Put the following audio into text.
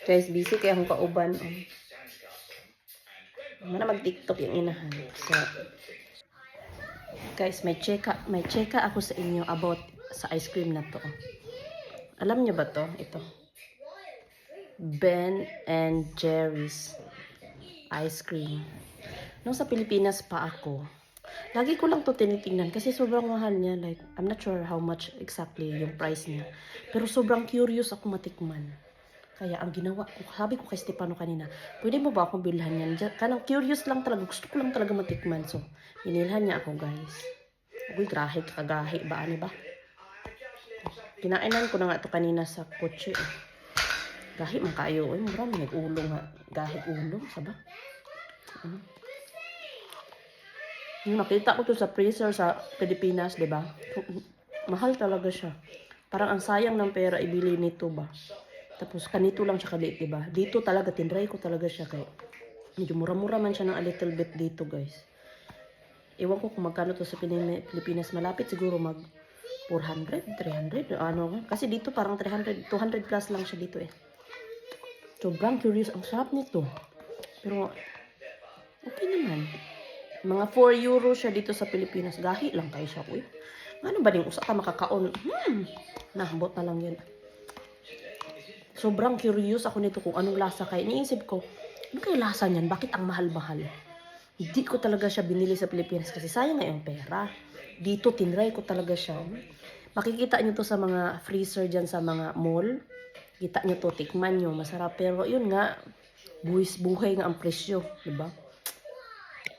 Guys, busy kaya akong kauban. Mana mag-TikTok yung inahan. So, guys, may cheka ako sa inyo about sa ice cream na to. Alam niyo ba to? Ito. Ben and Jerry's ice cream. Nung sa Pilipinas pa ako, lagi ko lang to tinitingnan kasi sobrang mahal niya. Like, I'm not sure how much exactly yung price niya. Pero sobrang curious ako matikman. Kaya ang ginawa ko, sabi ko kay Stefano kanina, pwede mo ba akong bilhan yan? Kanang curious lang talaga, gusto ko lang talaga matikman. So, binilhan niya ako guys. Uy, grahe, kagahi ba? Ano ba? Kinainan ko na nga ito kanina sa kotse. Gahi man kayo. Uy, marami nag-ulong nga. Gahi ulong, saba? Nakita ko to sa freezer sa Pilipinas, di ba? Mahal talaga siya. Parang ang sayang ng pera ibili nito ba? Tapos kanito lang siya kaliit, diba? Dito talaga, tinry ko talaga siya kay medyo mura-mura man siya ng a little bit dito, guys. Ewan ko kung magkano to sa Pilipinas. Malapit siguro mag 400, 300, ano. Kasi dito parang 300, 200 plus lang siya dito eh. Sobrang curious. Ang sarap nito. Pero, okay naman. Mga 4 euro siya dito sa Pilipinas. Gahi lang tayo siya, uy. Ano ba din usa ka makakaon? Nahambot na lang yun. Sobrang curious ako nito kung anong lasa kaya. Iniisip ko, ano kaya lasa niyan? Bakit ang mahal-mahal? Hindi ko talaga siya binili sa Pilipinas kasi sayang nga yung pera. Dito, tinry ko talaga siya. Makikita nyo to sa mga freezer dyan sa mga mall. Kita nyo to, tikman nyo, masarap. Pero yun nga, buhay nga ang presyo, diba?